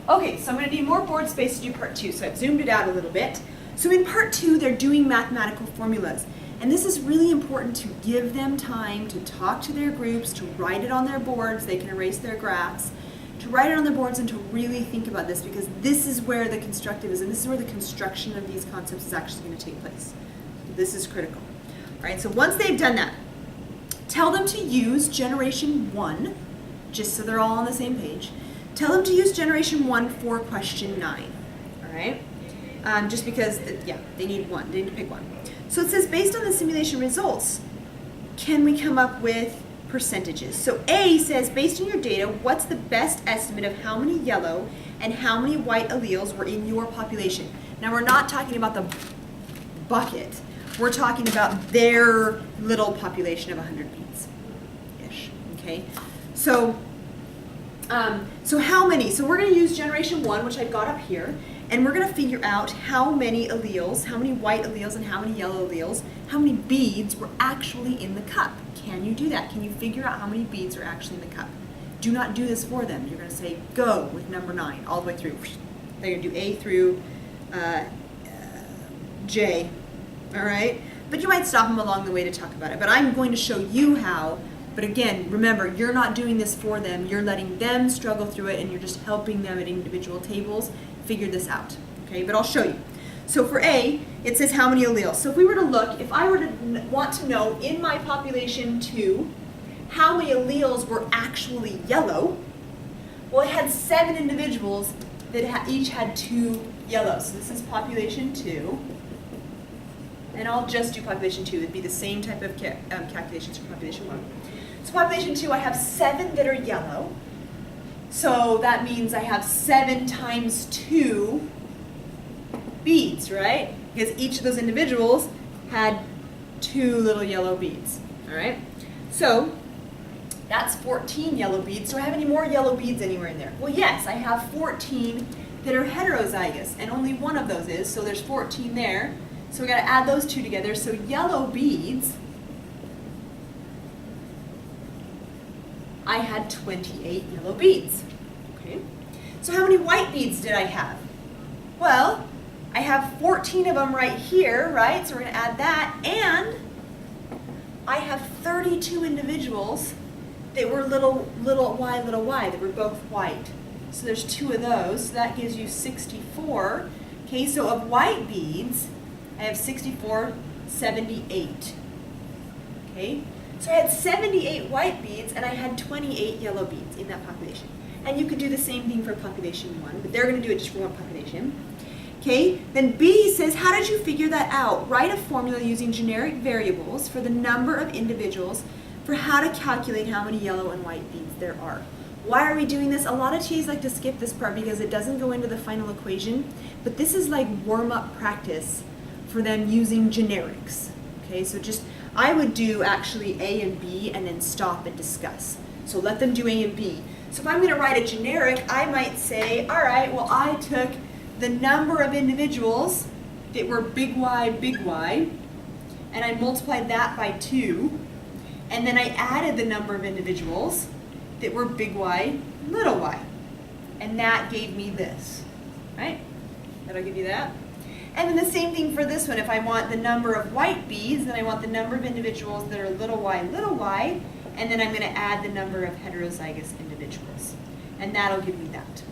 Okay, so I'm going to need more board space to do part 2, so I've zoomed it out a little bit. So in part 2, they're doing mathematical formulas. And this is really important to give them time to talk to their groups, to write it on their boards, they can erase their graphs, to write it on their boards and to really think about this, because this is where the constructive is, and this is where the construction of these concepts is actually going to take place. This is critical. All right, so once they've done that, tell them to use generation 1, just so they're all on the same page. Tell them to use generation 1 for question 9, all right? Just because, yeah, they need one, they need to pick one. So it says, based on the simulation results, can we come up with percentages? So A says, based on your data, what's the best estimate of how many yellow and how many white alleles were in your population? Now we're not talking about the bucket. We're talking about their little population of 100 beads-ish, okay? So how many? So we're going to use generation 1, which I've got up here, and we're going to figure out how many alleles, how many white alleles and how many yellow alleles, how many beads were actually in the cup. Can you do that? Can you figure out how many beads are actually in the cup? Do not do this for them. You're going to say go with number 9 all the way through. They're going to do A through J, all right? But you might stop them along the way to talk about it. But I'm going to show you how. But again, remember, you're not doing this for them. You're letting them struggle through it, and you're just helping them at individual tables figure this out, okay? But I'll show you. So for A, it says how many alleles. So if we were to look, if I were to want to know in my population 2 how many alleles were actually yellow, well, it had 7 individuals that each had 2 yellows. So this is population 2. And I'll just do population 2. It'd be the same type of calculations for population 1. So population 2, I have 7 that are yellow. So that means I have 7 times 2 beads, right? Because each of those individuals had 2 little yellow beads, all right? So that's 14 yellow beads. Do I have any more yellow beads anywhere in there? Well, yes, I have 14 that are heterozygous, and only one of those is, so there's 14 there. So we got to add those 2 together. So yellow beads, I had 28 yellow beads. Okay. So how many white beads did I have? Well, I have 14 of them right here, right? So we're going to add that, and I have 32 individuals that were little y, that were both white. So there's 2 of those, so that gives you 64. Okay, so of white beads, I have 64, 78. Okay, so I had 78 white beads and I had 28 yellow beads in that population. And you could do the same thing for population 1, but they're going to do it just for one population. Okay, then B says, how did you figure that out? Write a formula using generic variables for the number of individuals for how to calculate how many yellow and white beads there are. Why are we doing this? A lot of TAs like to skip this part because it doesn't go into the final equation, but this is like warm-up practice for them using generics. Okay, so just, I would do actually A and B and then stop and discuss. So let them do A and B. So if I'm going to write a generic, I might say, all right, well, I took the number of individuals that were big Y, and I multiplied that by 2, and then I added the number of individuals that were big Y, little y, and that gave me this, right? That'll give you that. And then the same thing for this one. If I want the number of white beads, then I want the number of individuals that are little y, and then I'm going to add the number of heterozygous individuals, and that'll give me that.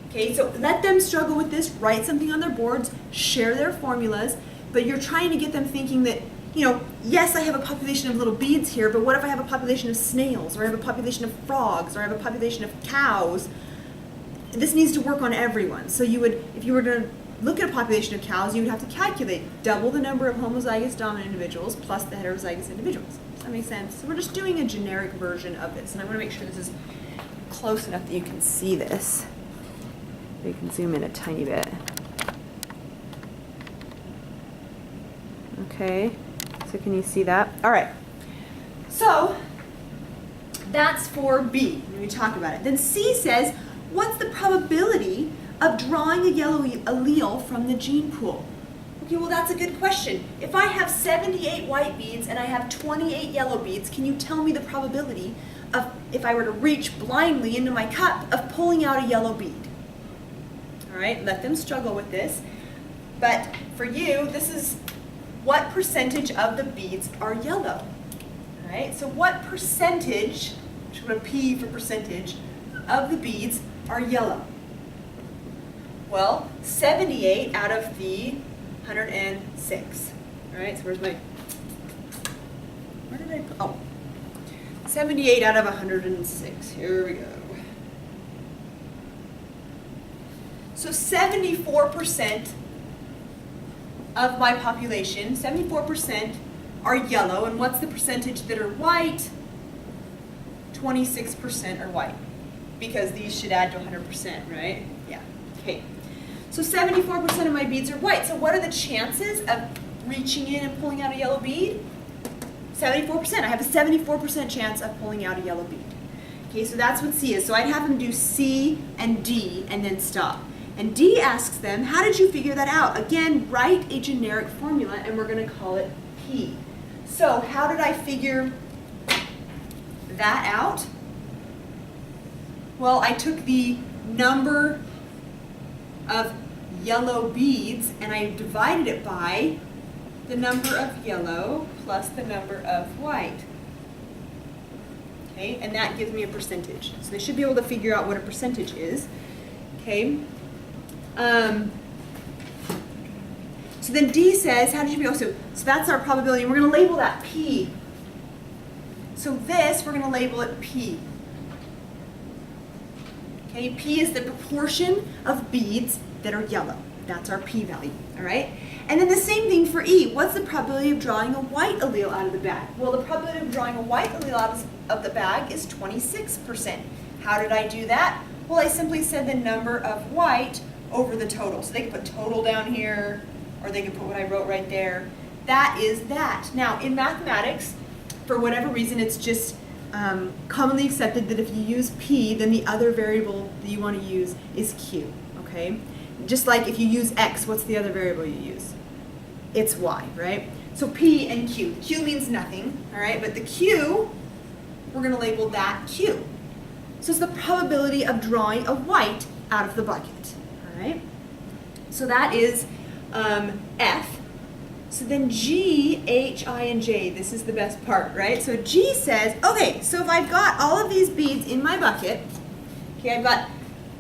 Okay, so let them struggle with this, write something on their boards, share their formulas, but you're trying to get them thinking that, you know, yes, I have a population of little beads here, but what if I have a population of snails, or I have a population of frogs, or I have a population of cows? This needs to work on everyone. So you would, if you were to look at a population of cows, you would have to calculate double the number of homozygous dominant individuals plus the heterozygous individuals. Does that make sense? So we're just doing a generic version of this, and I want to make sure this is close enough that you can see this. You can zoom in a tiny bit. Okay, so can you see that? All right, so that's for B, when we talk about it. Then C says, what's the probability of drawing a yellow allele from the gene pool? Okay, well, that's a good question. If I have 78 white beads and I have 28 yellow beads, can you tell me the probability of, if I were to reach blindly into my cup, of pulling out a yellow bead. All right, let them struggle with this. But for you, this is what percentage of the beads are yellow. All right, so what percentage, which would be P for percentage, of the beads are yellow? Well, 78 out of the 106. All right, so where did I put, oh, 78 out of 106. Here we go. So 74% of my population, 74% are yellow, and what's the percentage that are white? 26% are white, because these should add to 100%, right? Yeah, okay. So 74% of my beads are white. So what are the chances of reaching in and pulling out a yellow bead? 74%. I have a 74% chance of pulling out a yellow bead. Okay, so that's what C is. So I'd have them do C and D and then stop. And D asks them, how did you figure that out? Again, write a generic formula, and we're going to call it P. So how did I figure that out? Well, I took the number of yellow beads and I divided it by the number of yellow plus the number of white. Okay, and that gives me a percentage. So they should be able to figure out what a percentage is. Okay. So then D says, how did you figure? So that's our probability. And we're going to label that P. So this, we're going to label it P. Okay, P is the proportion of beads that are yellow. That's our P value, all right? And then the same thing for E. What's the probability of drawing a white allele out of the bag? Well, the probability of drawing a white allele out of the bag is 26%. How did I do that? Well, I simply said the number of white over the total. So they can put total down here, or they can put what I wrote right there. That is that. Now, in mathematics, for whatever reason, it's just commonly accepted that if you use P, then the other variable that you want to use is Q, okay? Just like if you use X, what's the other variable you use? It's Y, right? So P and Q. Q means nothing, all right? But the Q, we're going to label that Q. So it's the probability of drawing a white out of the bucket, all right? So that is F. So then G, H, I, and J, this is the best part, right? So G says, okay, so if I've got all of these beads in my bucket, okay, I've got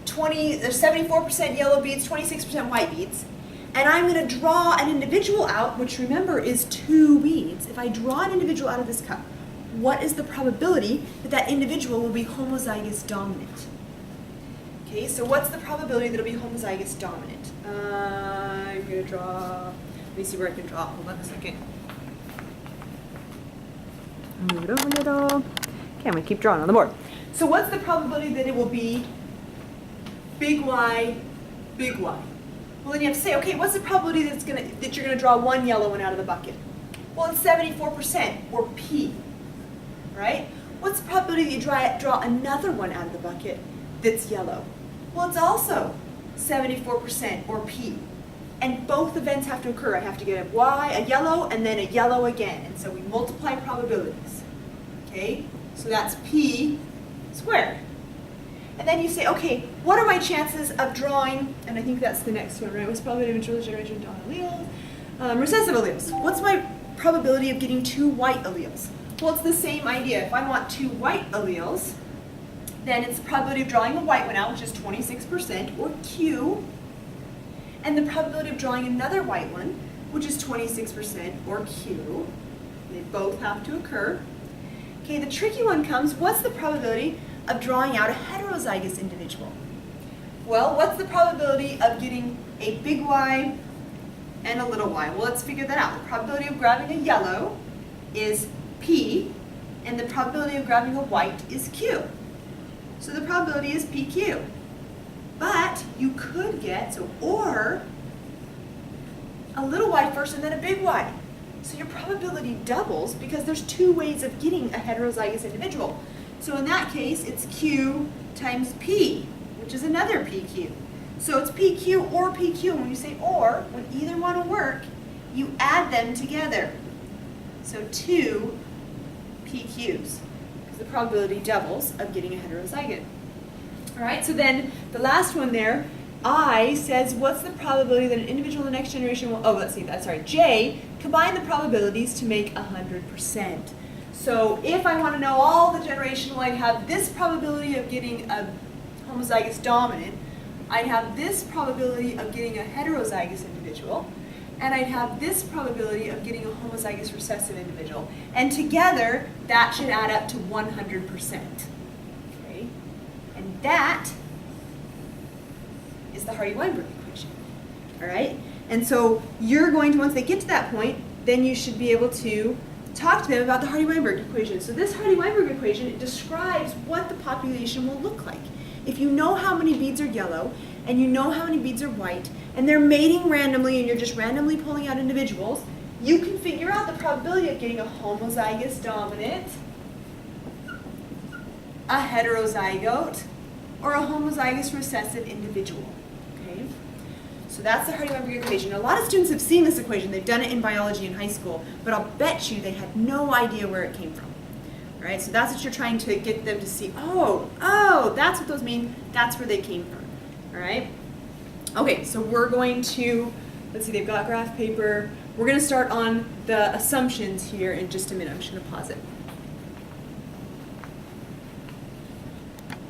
74% yellow beads, 26% white beads, and I'm going to draw an individual out, which remember is 2 beads. If I draw an individual out of this cup, what is the probability that that individual will be homozygous dominant? Okay, so what's the probability that it'll be homozygous dominant? I'm going to draw... Let me see where I can draw. Hold on a second. Move it over a little. Okay, I'm going to keep drawing on the board. So what's the probability that it will be big Y, big Y? Well, then you have to say, okay, what's the probability that you're going to draw one yellow one out of the bucket? Well, it's 74%, or P, right? What's the probability that you draw another one out of the bucket that's yellow? Well, it's also 74%, or P. And both events have to occur. I have to get a Y, a yellow, and then a yellow again. And so we multiply probabilities. Okay? So that's P squared. And then you say, okay, what are my chances of drawing, and I think that's the next one, right? What's the probability of internal generation of dominant alleles? Recessive alleles. What's my probability of getting 2 white alleles? Well, it's the same idea. If I want 2 white alleles, then it's the probability of drawing a white one out, which is 26%, or Q, and the probability of drawing another white one, which is 26%, or Q. They both have to occur. Okay, the tricky one comes, what's the probability of drawing out a heterozygous individual? Well, what's the probability of getting a big Y and a little y? Well, let's figure that out. The probability of grabbing a yellow is P, and the probability of grabbing a white is Q. So the probability is PQ. But you could get, or a little y first and then a big Y. So your probability doubles because there's 2 ways of getting a heterozygous individual. So in that case, it's Q times P, which is another PQ. So it's PQ or PQ. And when you say or, when either one will work, you add them together. So 2 PQs. the probability doubles of getting a heterozygote. All right, so then the last one there, I says, what's the probability that an individual in the next generation will, J, combine the probabilities to make 100%. So if I want to know all the generational, I'd have this probability of getting a homozygous dominant, I'd have this probability of getting a heterozygous individual, and I'd have this probability of getting a homozygous recessive individual. And together, that should add up to 100%. Okay? And that is the Hardy-Weinberg equation. All right? And so you're going to, once they get to that point, then you should be able to talk to them about the Hardy-Weinberg equation. So this Hardy-Weinberg equation, it describes what the population will look like. If you know how many beads are yellow, and you know how many beads are white, and they're mating randomly, and you're just randomly pulling out individuals, you can figure out the probability of getting a homozygous dominant, a heterozygote, or a homozygous recessive individual. Okay? So that's the Hardy-Weinberg equation. A lot of students have seen this equation. They've done it in biology in high school, but I'll bet you they had no idea where it came from. All right? So that's what you're trying to get them to see. Oh, that's what those mean. That's where they came from. All right? Okay, so we're going to, let's see, they've got graph paper. We're going to start on the assumptions here in just a minute. I'm just going to pause it.